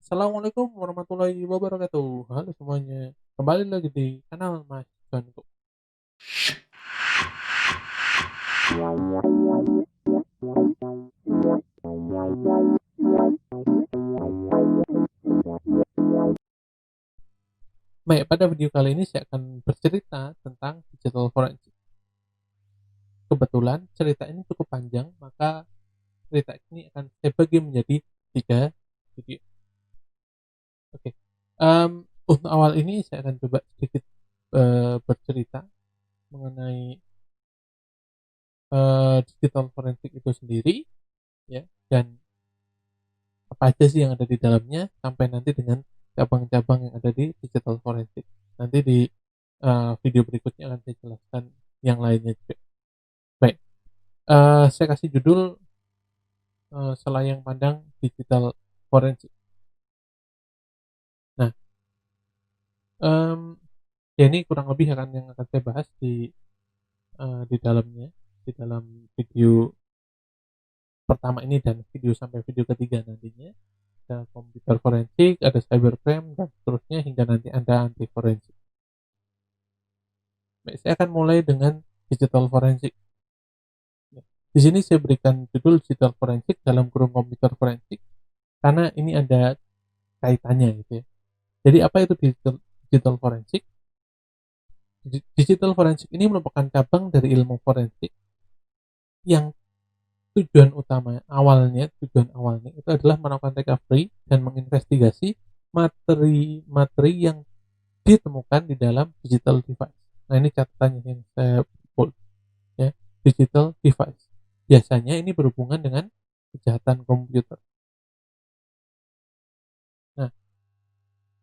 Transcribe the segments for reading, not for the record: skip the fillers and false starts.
Assalamualaikum warahmatullahi wabarakatuh. Halo semuanya, kembali lagi di kanal Mas Ganto. Baik, pada video kali ini saya akan bercerita tentang digital forensik. Kebetulan cerita ini cukup panjang, maka cerita ini akan saya bagi menjadi 3 video. Oke, untuk awal ini saya akan coba sedikit bercerita mengenai digital forensik itu sendiri, ya, dan apa aja sih yang ada di dalamnya sampai nanti dengan cabang-cabang yang ada di digital forensik. Nanti di video berikutnya akan saya jelaskan yang lainnya juga. Baik, saya kasih judul Selayang Pandang Digital Forensik. Nah, em, ya ini kurang lebih akan yang akan saya bahas di dalamnya, di dalam video pertama ini dan video sampai video ketiga nantinya. Ada komputer forensik, ada cybercrime, dan seterusnya hingga nanti ada anti forensik. Baik, saya akan mulai dengan digital forensik. Di sini saya berikan judul digital forensik dalam kurung komputer forensik karena ini ada kaitannya gitu ya. Jadi apa itu digital forensik? Digital forensik ini merupakan cabang dari ilmu forensik yang tujuan awalnya itu adalah melakukan recovery dan menginvestigasi materi-materi yang ditemukan di dalam digital device. Nah, ini catatannya yang saya bold ya, digital device. Biasanya ini berhubungan dengan kejahatan komputer. Nah,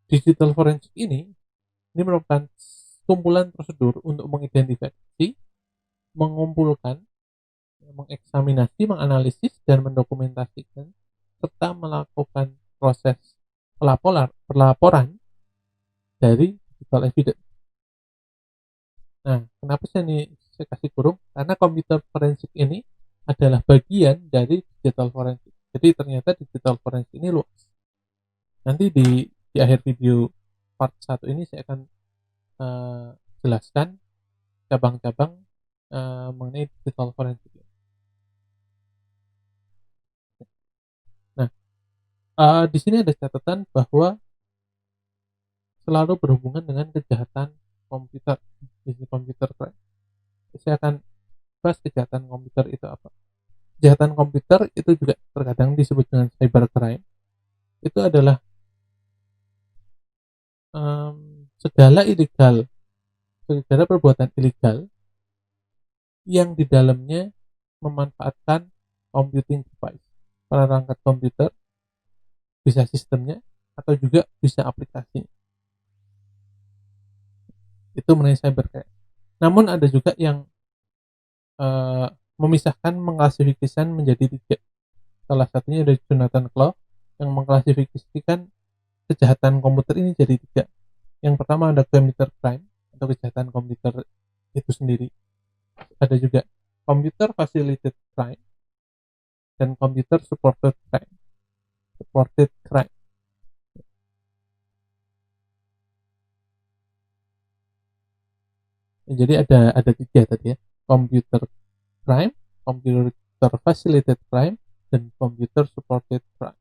digital forensik ini merupakan kumpulan prosedur untuk mengidentifikasi, mengumpulkan, mengeksaminasi, menganalisis, dan mendokumentasikan serta melakukan proses pelaporan dari digital evidence. Nah, kenapa saya kasih kurung? Karena komputer forensik ini adalah bagian dari digital forensik. Jadi ternyata digital forensik ini luas. Nanti di akhir video part 1 ini saya akan uh, jelaskan cabang-cabang mengenai digital forensik. Nah, di sini ada catatan bahwa selalu berhubungan dengan kejahatan komputer, komputer crime. Saya akan bahas kejahatan komputer itu apa. Kejahatan komputer itu juga terkadang disebut dengan cybercrime. Itu adalah segala perbuatan ilegal yang di dalamnya memanfaatkan computing device, perangkat komputer, bisa sistemnya atau juga bisa aplikasinya. Itu mengenai cybercrime. Namun ada juga yang memisahkan, mengklasifikasikan menjadi 3. Salah satunya dari Jonathan Clough yang mengklasifikasikan kejahatan komputer ini jadi 3. Yang pertama ada computer crime atau kejahatan komputer itu sendiri. Ada juga computer facilitated crime dan computer supported crime. Jadi ada 3 tadi ya. Computer crime, computer facilitated crime, dan computer supported crime.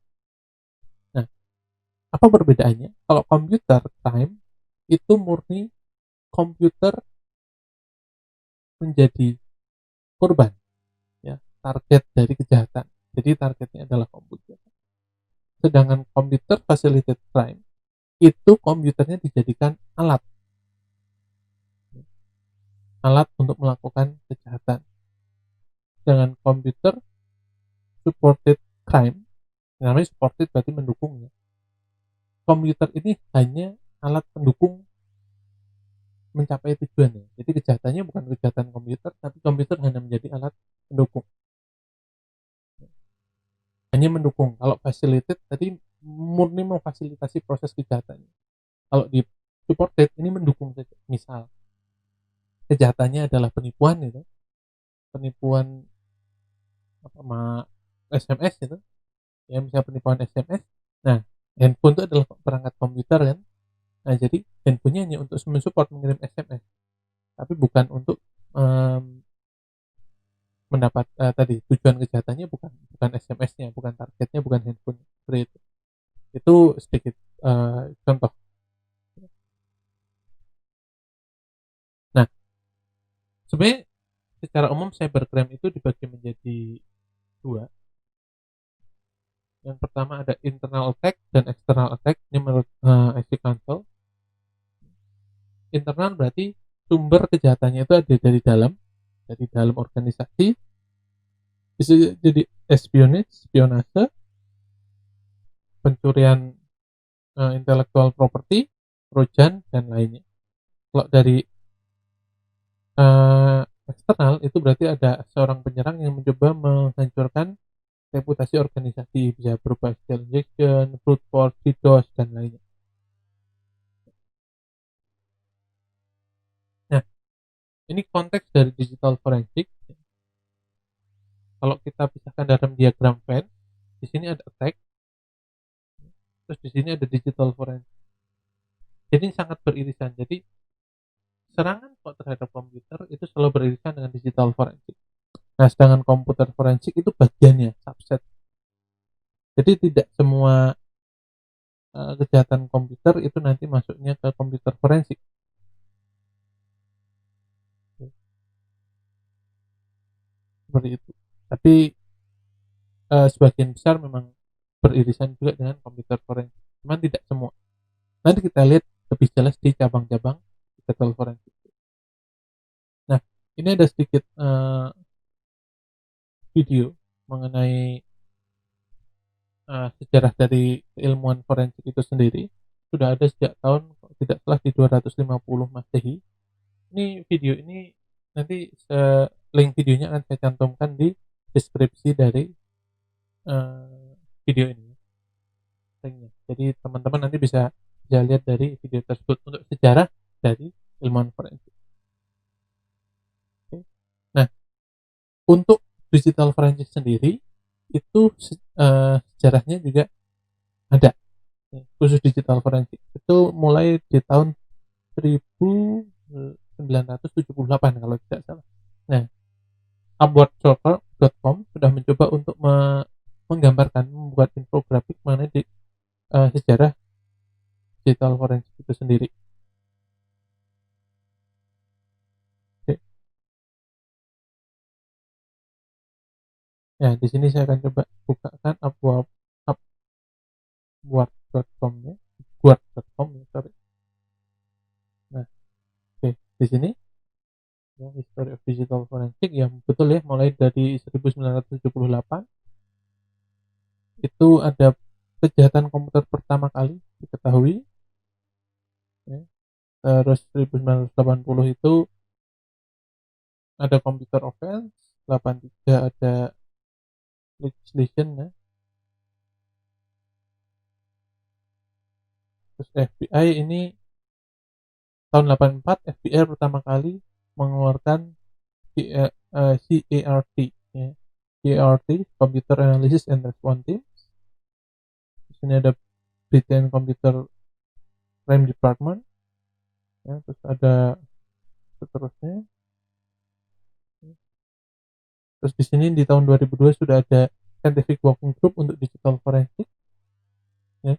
Nah, apa perbedaannya? Kalau computer crime itu murni komputer menjadi korban, ya, target dari kejahatan. Jadi targetnya adalah komputer. Sedangkan computer facilitated crime itu komputernya dijadikan alat untuk melakukan kejahatan. Dengan computer supported crime, namanya supported berarti mendukung ya. Komputer ini hanya alat pendukung mencapai tujuannya. Jadi kejahatannya bukan kejahatan komputer, tapi komputer hanya menjadi alat pendukung. Hanya mendukung. Kalau facilitated tadi murni memfasilitasi proses kejahatannya. Kalau di supported ini mendukung saja. Misal kejahatannya adalah penipuan gitu. Penipuan SMS gitu. Ya, misalnya penipuan SMS. Nah, handphone itu adalah perangkat komputer kan. Nah, jadi handphonenya hanya untuk mensupport mengirim SMS, tapi bukan untuk mendapat tadi tujuan kejahatannya bukan bukan SMS-nya, bukan targetnya, bukan handphone seperti itu. Itu sedikit contoh. Nah, sebenarnya secara umum cybercrime itu dibagi menjadi dua. Yang pertama ada internal attack dan external attack. Ini menurut IC Council. Internal berarti sumber kejahatannya itu ada dari dalam organisasi. Bisa jadi espionage, spionase, pencurian intellectual property, trojan dan lainnya. Kalau dari eksternal itu berarti ada seorang penyerang yang mencoba menghancurkan reputasi organisasi, bisa berupa shell injection, brute force, DDoS dan lainnya. Nah, ini konteks dari digital forensik. Kalau kita pisahkan dalam diagram Venn, di sini ada attack, terus di sini ada digital forensik. Jadi sangat beririsan. Jadi serangan kok terhadap komputer itu selalu beririsan dengan digital forensik. Nah, sedangkan komputer forensik itu bagiannya, subset. Jadi tidak semua kejahatan komputer itu nanti masuknya ke komputer forensik. Seperti itu. Tapi sebagian besar memang beririsan juga dengan komputer forensik. Cuman tidak semua. Nanti kita lihat lebih jelas di cabang-cabang digital forensik. Nah, ini ada sedikit video mengenai sejarah dari keilmuan forensik itu sendiri. Sudah ada sejak tahun tidak salah di 250 Masehi. Ini video ini nanti link videonya akan saya cantumkan di deskripsi dari video ini. Linknya. Jadi teman-teman nanti bisa lihat dari video tersebut untuk sejarah dari ilmuwan forensik. Oke. Nah, untuk digital forensik sendiri itu sejarahnya juga ada. Khusus digital forensik itu mulai di tahun 1978 kalau tidak salah. Nah, upwork.com sudah mencoba untuk menggambarkan, membuat infografik mengenai sejarah digital forensik itu sendiri. Oke. Ya, di sini saya akan coba bukakan upwork.com ya, upwork.com ya, sorry. Nah, oke, di sini ya, History of Digital Forensic ya betul ya, mulai dari 1978 itu ada kejahatan komputer pertama kali diketahui ya. Terus 1980 itu ada computer offense, 83 ada legislation ya. Terus FBI ini tahun 84 FBI pertama kali mengeluarkan CART ya. CART Computer Analysis and Response Team. Di sini ada Britain Computer Crime Department ya, terus ada seterusnya. Terus di sini di tahun 2002 sudah ada Scientific Working Group untuk Digital Forensic ya.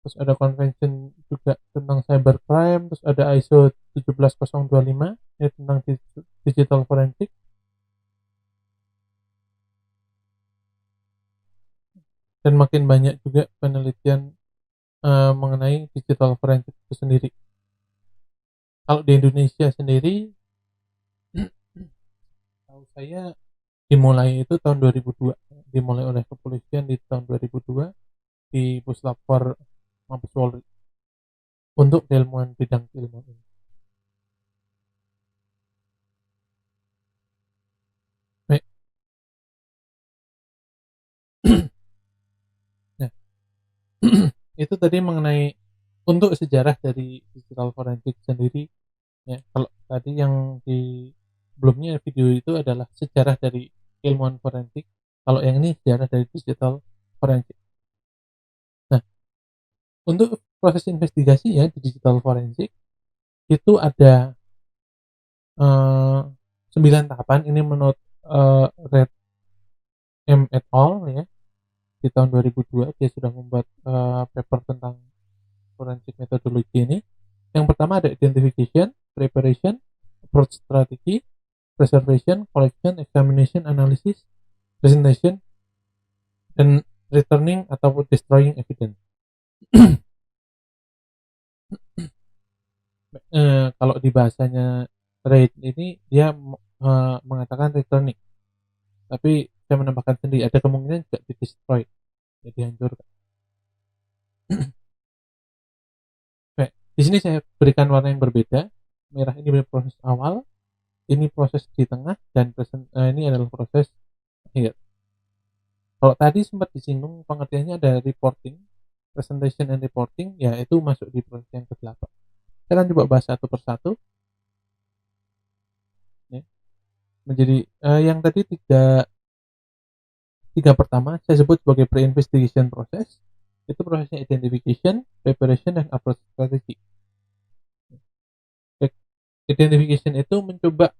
Terus ada convention juga tentang cybercrime, terus ada ISO 17025 ya, tentang digital forensik. Dan makin banyak juga penelitian mengenai digital forensik itu sendiri. Kalau di Indonesia sendiri tahu saya dimulai itu tahun 2002, dimulai oleh kepolisian di tahun 2002 di Puslapor Mabes Polri untuk keilmuan bidang keilmuan ini. Baik. Nah, itu tadi mengenai untuk sejarah dari digital forensik sendiri ya. Kalau tadi yang di sebelumnya video itu adalah sejarah dari ilmuwan forensik, kalau yang ini sejarah dari digital forensik. Untuk proses investigasi ya di digital forensik itu ada 9 tahapan. Ini menurut Red M et al. Ya, di tahun 2002 dia sudah membuat paper tentang forensic methodology ini. Yang pertama ada identification, preparation, approach strategy, preservation, collection, examination, analysis, presentation, dan returning atau destroying evidence. Kalau di bahasanya Reid ini dia mengatakan returning, tapi saya menambahkan sendiri ada kemungkinan juga di destroy, ya dihancurkan. Oke, di sini saya berikan warna yang berbeda. Merah ini proses awal, ini proses di tengah, dan ini adalah proses akhir. Kalau tadi sempat disinggung pengertiannya ada reporting, presentation and reporting, ya itu masuk di proses yang ke-8. Saya akan coba bahas satu persatu. Ya. Menjadi yang tadi tiga pertama saya sebut sebagai pre-investigation process. Itu prosesnya identification, preparation, dan approach strategy. Identification itu mencoba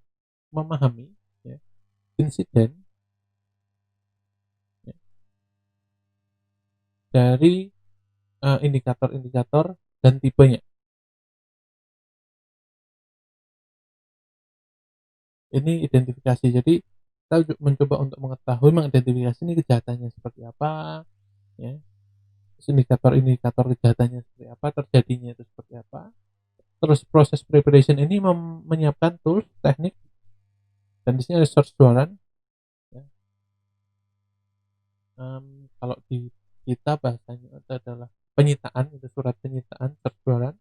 memahami ya, insiden ya, dari indikator-indikator dan tipenya. Ini identifikasi. Jadi kita mencoba untuk mengetahui, mengidentifikasi ini kejahatannya seperti apa, ya, indikator-indikator kejahatannya seperti apa, terjadinya itu seperti apa. Terus proses preparation ini menyiapkan tools, teknik, dan di sini ada search warrant. Ya. Kalau di kita bahasanya itu adalah penyitaan, itu surat penyitaan, search warrant,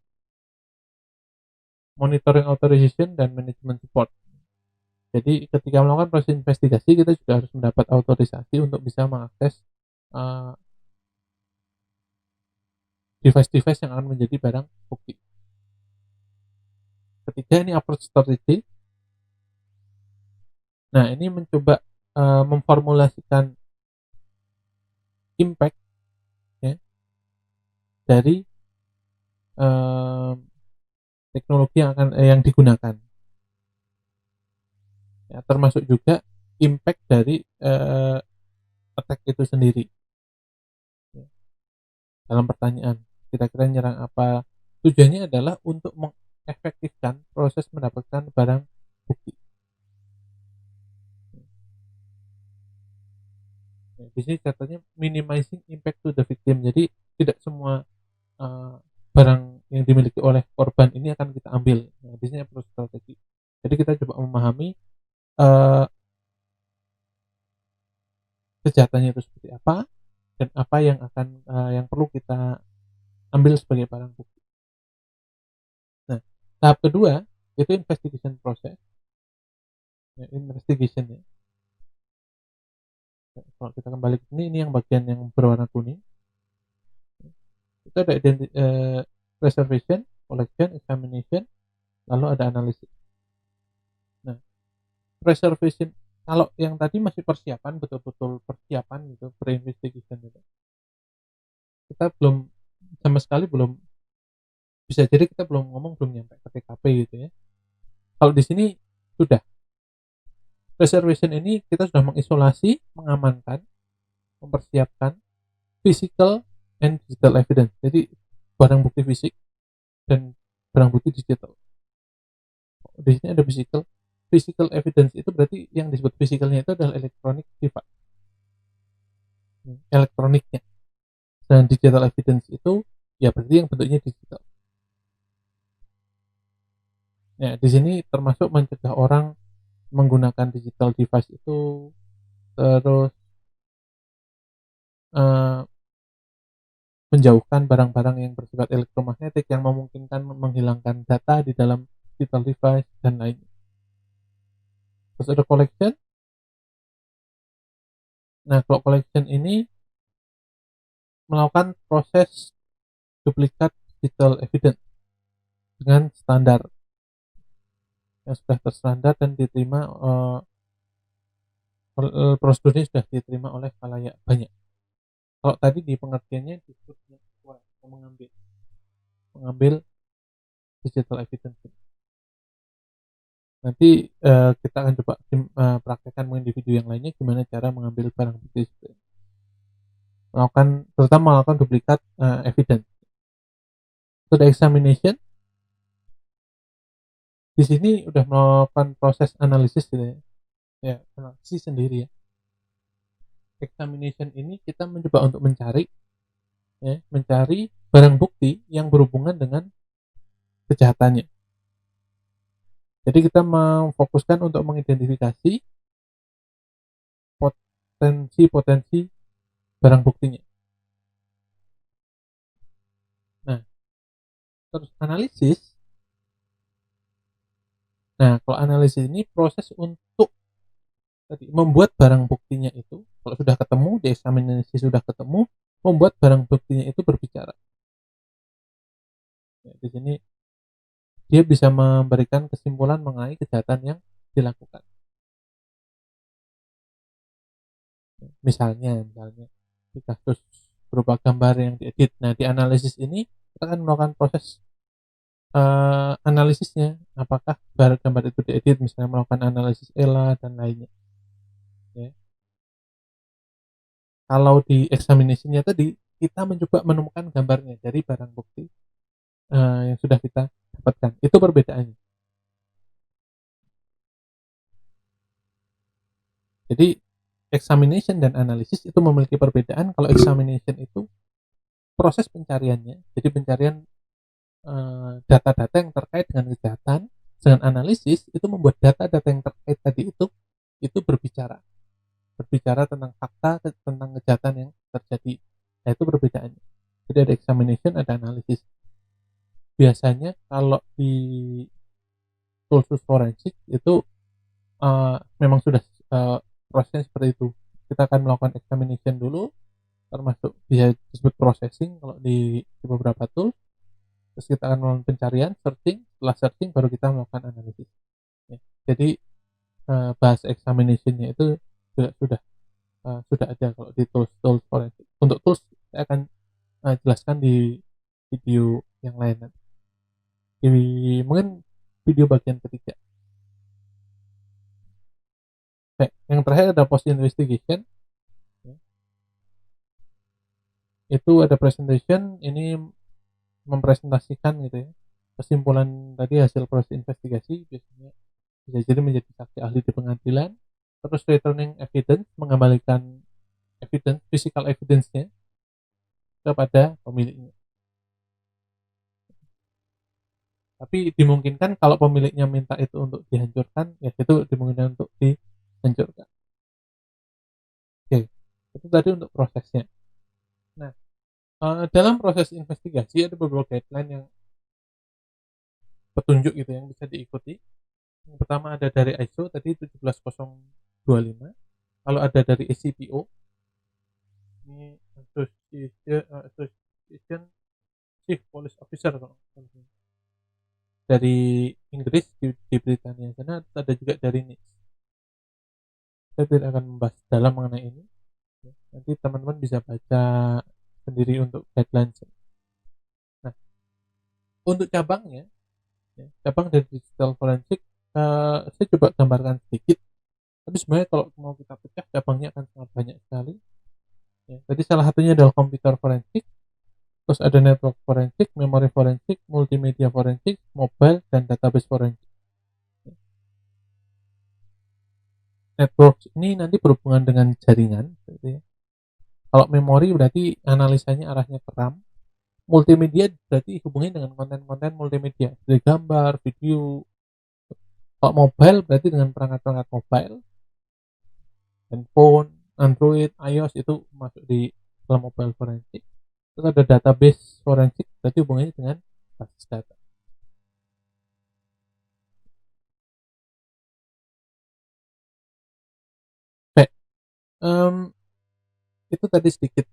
monitoring authorization, dan management support. Jadi ketika melakukan proses investigasi kita juga harus mendapat autorisasi untuk bisa mengakses uh, device-device yang akan menjadi barang bukti. Ketiga ini approach strategy. Nah ini mencoba memformulasikan impact ya, dari teknologi yang digunakan. Ya, termasuk juga impact dari attack itu sendiri. Ya. Dalam pertanyaan, kira-kira nyerang apa? Tujuannya adalah untuk mengefektifkan proses mendapatkan barang bukti. Ya, di sini katanya minimizing impact to the victim. Jadi tidak semua barang yang dimiliki oleh korban ini akan kita ambil. Nah, di sini approach strategi. Jadi kita coba memahami kejahatannya itu seperti apa dan apa yang akan yang perlu kita ambil sebagai barang bukti. Nah, tahap kedua itu investigation process. Ya, investigation ya. Nah, kalau kita kembali ke sini, ini yang bagian yang berwarna kuning. Itu ada preservation, collection, examination, lalu ada analisis. Nah, preservation kalau yang tadi masih persiapan, betul-betul persiapan gitu, pre-investigation gitu. Kita belum sama sekali belum bisa jadi kita belum nyampe ke TKP gitu ya. Kalau di sini sudah preservation ini kita sudah mengisolasi, mengamankan, mempersiapkan physical and digital evidence. Jadi barang bukti fisik dan barang bukti digital. Di sini ada physical evidence, itu berarti yang disebut physicalnya itu adalah electronic device, elektroniknya. Dan digital evidence itu ya berarti yang bentuknya digital. Ya, di sini termasuk mencegah orang menggunakan digital device itu, terus menjauhkan barang-barang yang bersifat elektromagnetik yang memungkinkan menghilangkan data di dalam digital device dan lainnya. Terus ada collection. Nah, kalau collection ini melakukan proses duplikat digital evidence dengan standar yang sudah terstandar dan diterima, prosedurnya sudah diterima oleh khalayak banyak. Kalau tadi di pengertiannya disebut mengambil mengambil digital evidence. Nanti kita akan coba praktekkan mungkin di video yang lainnya gimana cara mengambil barang bukti terutama melakukan duplikat evidence. So the examination di sini udah melakukan proses analisis gitu ya. Ya, analisis sendiri ya. Examination ini kita mencoba untuk mencari barang bukti yang berhubungan dengan kejahatannya. Jadi kita memfokuskan untuk mengidentifikasi potensi barang buktinya. Nah, terus analisis. Nah, kalau analisis ini proses untuk membuat barang buktinya itu, kalau sudah ketemu, di eksaminasi sudah ketemu, membuat barang buktinya itu berbicara. Ya, di sini dia bisa memberikan kesimpulan mengenai kejahatan yang dilakukan. Misalnya di kasus berupa gambar yang diedit. Nah, di analisis ini kita akan melakukan proses analisisnya, apakah gambar itu diedit, misalnya melakukan analisis ELA dan lainnya. Ya. Kalau di examination-nya tadi kita mencoba menemukan gambarnya dari barang bukti yang sudah kita dapatkan. Itu perbedaannya. Jadi examination dan analisis itu memiliki perbedaan. Kalau examination itu proses pencariannya, jadi pencarian data-data yang terkait dengan kejahatan. Dengan analisis itu membuat data-data yang terkait tadi itu berbicara tentang fakta, tentang kejahatan yang terjadi. Nah, itu perbedaannya. Jadi ada examination, ada analisis. Biasanya kalau di tools forensik itu memang sudah prosesnya seperti itu. Kita akan melakukan examination dulu, termasuk bisa disebut processing kalau di beberapa tool. Terus kita akan melakukan pencarian, searching. Setelah searching baru kita melakukan analisis. Ya. Jadi bahasa examination-nya itu sudah ada kalau di tools forensik. Untuk tools saya akan jelaskan di video yang lain nanti. Mungkin video bagian ketiga. Yang terakhir ada post investigation. Itu ada presentation, ini mempresentasikan gitu ya kesimpulan tadi hasil proses investigasi, biasanya bisa jadi menjadi saksi ahli di pengadilan. Terus returning evidence, mengembalikan physical evidence-nya kepada pemiliknya. Tapi dimungkinkan kalau pemiliknya minta itu untuk dihancurkan, ya itu dimungkinkan untuk dihancurkan. Oke, itu tadi untuk prosesnya. Nah, dalam proses investigasi ada beberapa guideline yang petunjuk gitu yang bisa diikuti. Yang pertama ada dari ISO tadi 17025, lalu ada dari ACPO, ini Association Chief Police Officer dari Inggris di Britania sana, ada juga dari NIST. Saya tidak akan membahas dalam mengenai ini, nanti teman-teman bisa baca sendiri untuk guidelines. Nah, untuk cabangnya, cabang dari digital forensik saya coba gambarkan sedikit, tapi sebenarnya kalau mau kita pecah cabangnya akan sangat banyak sekali. Jadi salah satunya adalah computer forensik, terus ada network forensik, memory forensik, multimedia forensik, mobile, dan database forensik. Network ini nanti berhubungan dengan jaringan gitu ya. Kalau memori berarti analisanya arahnya ke RAM. Multimedia berarti hubungannya dengan konten-konten multimedia, dari gambar, video. Kalau mobile berarti dengan perangkat-perangkat mobile, handphone, Android, iOS, itu masuk di dalam mobile forensik. Terus ada database forensik, berarti hubungannya dengan basis data. Baik, itu tadi sedikit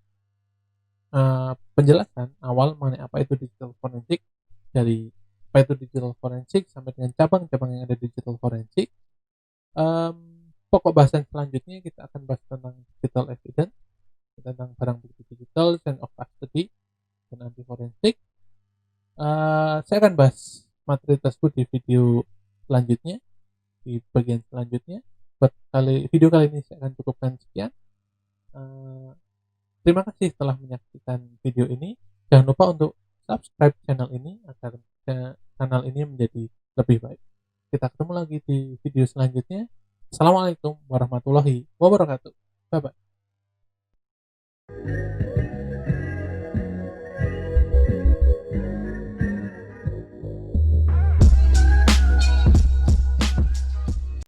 penjelasan awal mengenai apa itu digital forensik, dari apa itu digital forensik sampai dengan cabang-cabang yang ada digital forensik. Pokok bahasan selanjutnya kita akan bahas tentang digital evidence, tentang barang bukti digital, chain of custody, dan anti forensik. Saya akan bahas materi tersebut di video selanjutnya, di bagian selanjutnya. Buat video kali ini saya akan cukupkan sekian. Eee, Terima kasih telah menyaksikan video ini. Jangan lupa untuk subscribe channel ini agar channel ini menjadi lebih baik. Kita ketemu lagi di video selanjutnya. Assalamualaikum warahmatullahi wabarakatuh. Bye bye.